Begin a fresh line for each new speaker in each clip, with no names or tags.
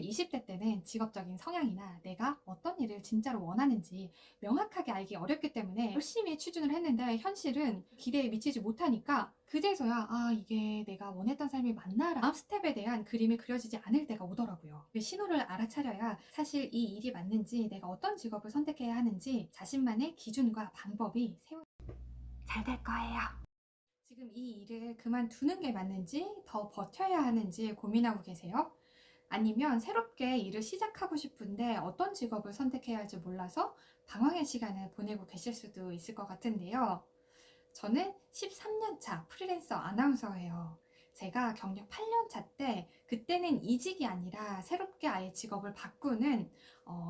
20대 때는 직업적인 성향이나 내가 어떤 일을 진짜로 원하는지 명확하게 알기 어렵기 때문에 열심히 추진을 했는데 현실은 기대에 미치지 못하니까 그제서야 이게 내가 원했던 삶이 맞나? 다음 스텝에 대한 그림이 그려지지 않을 때가 오더라고요. 그 신호를 알아차려야 사실 이 일이 맞는지 내가 어떤 직업을 선택해야 하는지 자신만의 기준과 방법이 잘 될 거예요. 지금 이 일을 그만두는 게 맞는지 더 버텨야 하는지 고민하고 계세요? 아니면 새롭게 일을 시작하고 싶은데 어떤 직업을 선택해야 할지 몰라서 방황의 시간을 보내고 계실 수도 있을 것 같은데요. 저는 13년 차 프리랜서 아나운서예요. 제가 경력 8년 차 때 그때는 이직이 아니라 새롭게 아예 직업을 바꾸는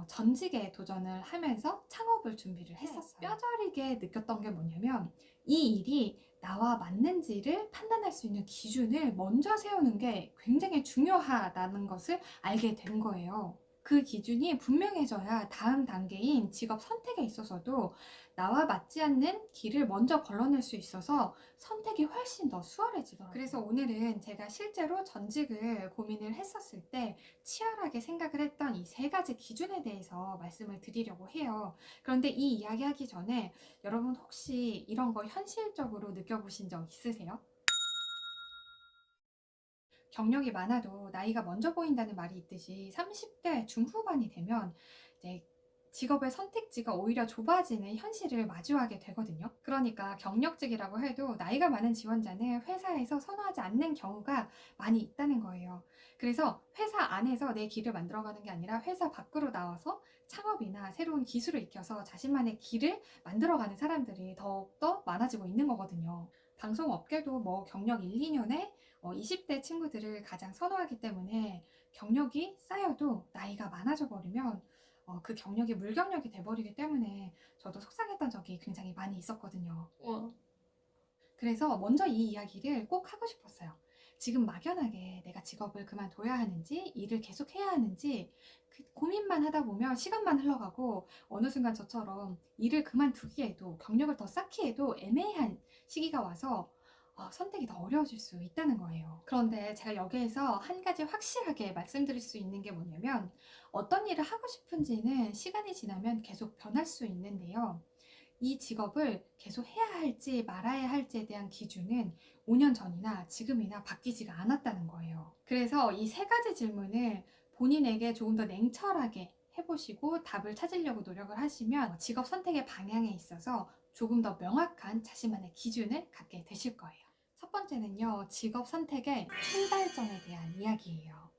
전직에 도전을 하면서 창업을 준비를 했었어요. 뼈저리게 느꼈던 게 뭐냐면 이 일이 나와 맞는지를 판단할 수 있는 기준을 먼저 세우는 게 굉장히 중요하다는 것을 알게 된 거예요. 그 기준이 분명해져야 다음 단계인 직업 선택에 있어서도 나와 맞지 않는 길을 먼저 걸러낼 수 있어서 선택이 훨씬 더 수월해지더라고요. 그래서 오늘은 제가 실제로 전직을 고민을 했었을 때 치열하게 생각을 했던 이 세 가지 기준에 대해서 말씀을 드리려고 해요. 그런데 이 이야기 하기 전에 여러분 혹시 이런 거 현실적으로 느껴보신 적 있으세요? 경력이 많아도 나이가 먼저 보인다는 말이 있듯이 30대 중후반이 되면 이제 직업의 선택지가 오히려 좁아지는 현실을 마주하게 되거든요. 그러니까 경력직이라고 해도 나이가 많은 지원자는 회사에서 선호하지 않는 경우가 많이 있다는 거예요. 그래서 회사 안에서 내 길을 만들어가는 게 아니라 회사 밖으로 나와서 창업이나 새로운 기술을 익혀서 자신만의 길을 만들어가는 사람들이 더욱더 많아지고 있는 거거든요. 방송업계도 뭐 경력 1, 2년에 20대 친구들을 가장 선호하기 때문에 경력이 쌓여도 나이가 많아져 버리면 그 경력이 물경력이 돼버리기 때문에 저도 속상했던 적이 굉장히 많이 있었거든요. 그래서 먼저 이 이야기를 꼭 하고 싶었어요. 지금 막연하게 내가 직업을 그만둬야 하는지, 일을 계속 해야 하는지, 고민만 하다 보면 시간만 흘러가고, 어느 순간 저처럼 일을 그만두기에도, 경력을 더 쌓기에도 애매한 시기가 와서 선택이 더 어려워질 수 있다는 거예요. 그런데 제가 여기에서 한 가지 확실하게 말씀드릴 수 있는 게 뭐냐면, 어떤 일을 하고 싶은지는 시간이 지나면 계속 변할 수 있는데요. 이 직업을 계속 해야 할지 말아야 할지에 대한 기준은 5년 전이나 지금이나 바뀌지가 않았다는 거예요. 그래서 이 세 가지 질문을 본인에게 조금 더 냉철하게 해보시고 답을 찾으려고 노력을 하시면 직업 선택의 방향에 있어서 조금 더 명확한 자신만의 기준을 갖게 되실 거예요. 첫 번째는요, 직업 선택의 출발점에 대한 이야기예요.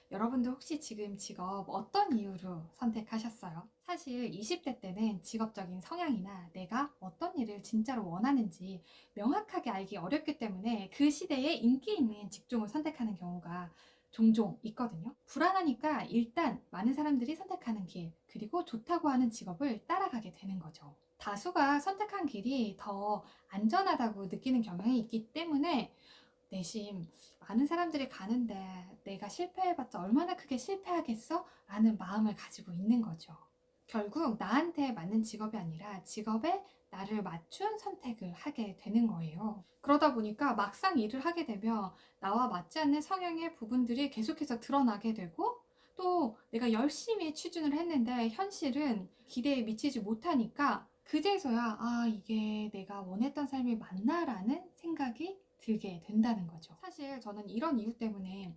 여러분들 혹시 지금 직업 어떤 이유로 선택하셨어요? 사실 20대 때는 직업적인 성향이나 내가 어떤 일을 진짜로 원하는지 명확하게 알기 어렵기 때문에 그 시대에 인기 있는 직종을 선택하는 경우가 종종 있거든요. 불안하니까 일단 많은 사람들이 선택하는 길, 그리고 좋다고 하는 직업을 따라가게 되는 거죠. 다수가 선택한 길이 더 안전하다고 느끼는 경향이 있기 때문에 내심 많은 사람들이 가는데 내가 실패해봤자 얼마나 크게 실패하겠어? 라는 마음을 가지고 있는 거죠. 결국 나한테 맞는 직업이 아니라 직업에 나를 맞춘 선택을 하게 되는 거예요. 그러다 보니까 막상 일을 하게 되면 나와 맞지 않는 성향의 부분들이 계속해서 드러나게 되고 또 내가 열심히 추진을 했는데 현실은 기대에 미치지 못하니까 그제서야 이게 내가 원했던 삶이 맞나라는 생각이 들게 된다는 거죠. 사실 저는 이런 이유 때문에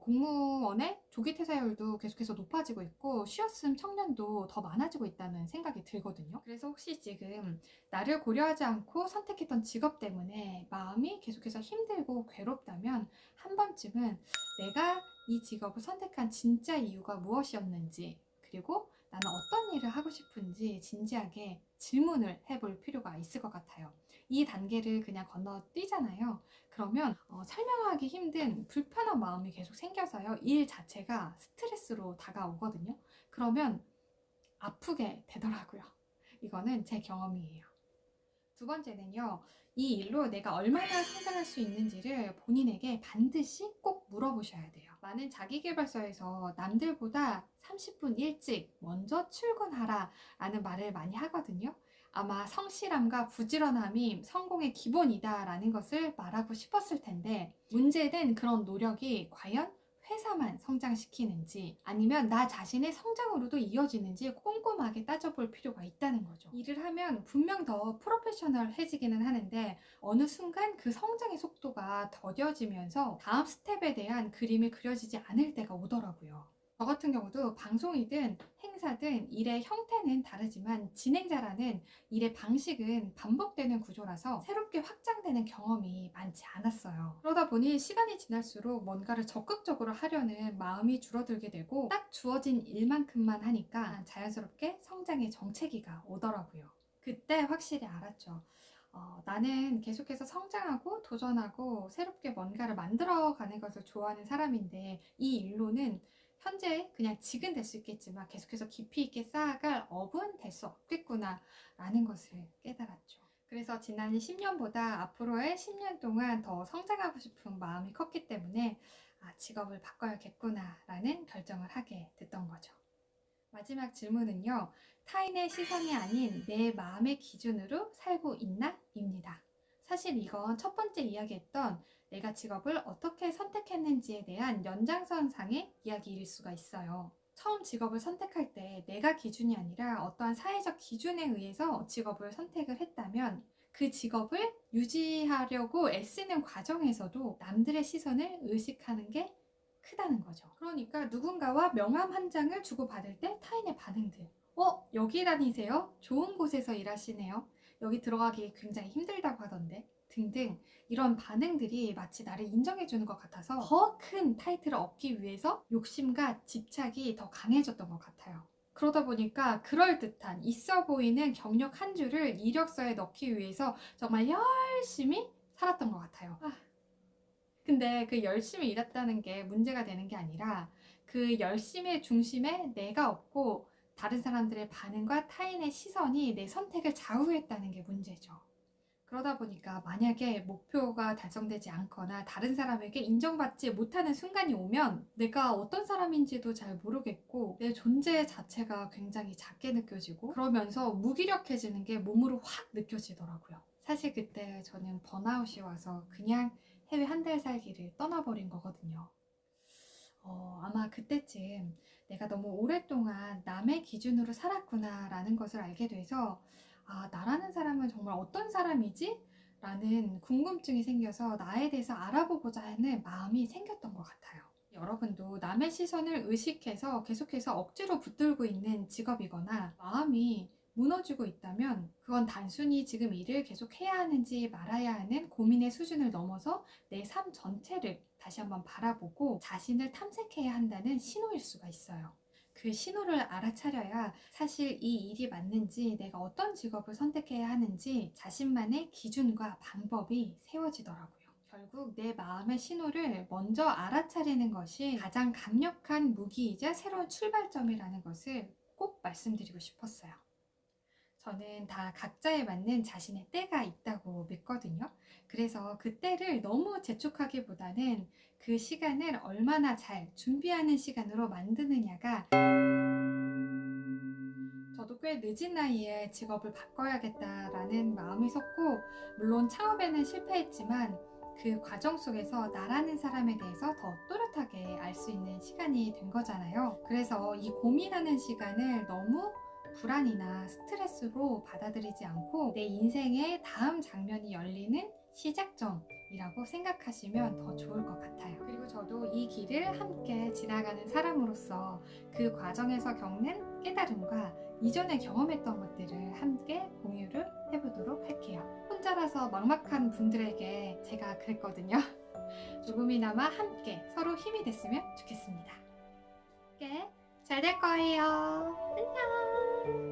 공무원의 조기 퇴사율도 계속해서 높아지고 있고 쉬었음 청년도 더 많아지고 있다는 생각이 들거든요. 그래서 혹시 지금 나를 고려하지 않고 선택했던 직업 때문에 마음이 계속해서 힘들고 괴롭다면 한 번쯤은 내가 이 직업을 선택한 진짜 이유가 무엇이었는지 그리고 나는 어떤 일을 하고 싶은지 진지하게 질문을 해볼 필요가 있을 것 같아요. 이 단계를 그냥 건너뛰잖아요. 그러면 설명하기 힘든 불편한 마음이 계속 생겨서요. 일 자체가 스트레스로 다가오거든요. 그러면 아프게 되더라고요. 이거는 제 경험이에요. 두 번째는요, 이 일로 내가 얼마나 성장할 수 있는지를 본인에게 반드시 꼭 물어보셔야 돼요. 많은 자기계발서에서 남들보다 30분 일찍 먼저 출근하라 라는 말을 많이 하거든요. 아마 성실함과 부지런함이 성공의 기본이다 라는 것을 말하고 싶었을 텐데, 문제는 그런 노력이 과연 회사만 성장시키는지 아니면 나 자신의 성장으로도 이어지는지 꼼꼼하게 따져볼 필요가 있다는 거죠. 일을 하면 분명 더 프로페셔널해지기는 하는데 어느 순간 그 성장의 속도가 더뎌지면서 다음 스텝에 대한 그림이 그려지지 않을 때가 오더라고요. 저 같은 경우도 방송이든 행사든 일의 형태는 다르지만 진행자라는 일의 방식은 반복되는 구조라서 새롭게 확장되는 경험이 많지 않았어요. 그러다 보니 시간이 지날수록 뭔가를 적극적으로 하려는 마음이 줄어들게 되고 딱 주어진 일만큼만 하니까 자연스럽게 성장의 정체기가 오더라고요. 그때 확실히 알았죠. 나는 계속해서 성장하고 도전하고 새롭게 뭔가를 만들어가는 것을 좋아하는 사람인데 이 일로는 현재 그냥 직은 될 수 있겠지만 계속해서 깊이 있게 쌓아갈 업은 될 수 없겠구나 라는 것을 깨달았죠. 그래서 지난 10년보다 앞으로의 10년 동안 더 성장하고 싶은 마음이 컸기 때문에 직업을 바꿔야겠구나 라는 결정을 하게 됐던 거죠. 마지막 질문은요. 타인의 시선이 아닌 내 마음의 기준으로 살고 있나? 입니다. 사실 이건 첫 번째 이야기했던 내가 직업을 어떻게 선택했는지에 대한 연장선상의 이야기일 수가 있어요. 처음 직업을 선택할 때 내가 기준이 아니라 어떠한 사회적 기준에 의해서 직업을 선택을 했다면 그 직업을 유지하려고 애쓰는 과정에서도 남들의 시선을 의식하는 게 크다는 거죠. 그러니까 누군가와 명함 한 장을 주고받을 때 타인의 반응들. 여기 다니세요? 좋은 곳에서 일하시네요. 여기 들어가기 굉장히 힘들다고 하던데. 등등 이런 반응들이 마치 나를 인정해주는 것 같아서 더 큰 타이틀을 얻기 위해서 욕심과 집착이 더 강해졌던 것 같아요. 그러다 보니까 그럴듯한 있어 보이는 경력 한 줄을 이력서에 넣기 위해서 정말 열심히 살았던 것 같아요. 근데 그 열심히 일했다는 게 문제가 되는 게 아니라 그 열심의 중심에 내가 없고 다른 사람들의 반응과 타인의 시선이 내 선택을 좌우했다는 게 문제죠. 그러다 보니까 만약에 목표가 달성되지 않거나 다른 사람에게 인정받지 못하는 순간이 오면 내가 어떤 사람인지도 잘 모르겠고 내 존재 자체가 굉장히 작게 느껴지고 그러면서 무기력해지는 게 몸으로 확 느껴지더라고요. 사실 그때 저는 번아웃이 와서 그냥 해외 한 달 살기를 떠나버린 거거든요. 아마 그때쯤 내가 너무 오랫동안 남의 기준으로 살았구나 라는 것을 알게 돼서 나라는 사람은 정말 어떤 사람이지? 라는 궁금증이 생겨서 나에 대해서 알아보고자 하는 마음이 생겼던 것 같아요. 여러분도 남의 시선을 의식해서 계속해서 억지로 붙들고 있는 직업이거나 마음이 무너지고 있다면 그건 단순히 지금 일을 계속 해야 하는지 말아야 하는 고민의 수준을 넘어서 내 삶 전체를 다시 한번 바라보고 자신을 탐색해야 한다는 신호일 수가 있어요. 그 신호를 알아차려야 사실 이 일이 맞는지 내가 어떤 직업을 선택해야 하는지 자신만의 기준과 방법이 세워지더라고요. 결국 내 마음의 신호를 먼저 알아차리는 것이 가장 강력한 무기이자 새로운 출발점이라는 것을 꼭 말씀드리고 싶었어요. 저는 다 각자에 맞는 자신의 때가 있다고 믿거든요. 그래서 그 때를 너무 재촉하기보다는 그 시간을 얼마나 잘 준비하는 시간으로 만드느냐가 저도 꽤 늦은 나이에 직업을 바꿔야겠다라는 마음이 섰고 물론 창업에는 실패했지만 그 과정 속에서 나라는 사람에 대해서 더 또렷하게 알 수 있는 시간이 된 거잖아요. 그래서 이 고민하는 시간을 너무 불안이나 스트레스로 받아들이지 않고 내 인생의 다음 장면이 열리는 시작점이라고 생각하시면 더 좋을 것 같아요. 그리고 저도 이 길을 함께 지나가는 사람으로서 그 과정에서 겪는 깨달음과 이전에 경험했던 것들을 함께 공유를 해보도록 할게요. 혼자라서 막막한 분들에게 제가 그랬거든요. 조금이나마 함께 서로 힘이 됐으면 좋겠습니다. 함께 잘 될 거예요. 안녕.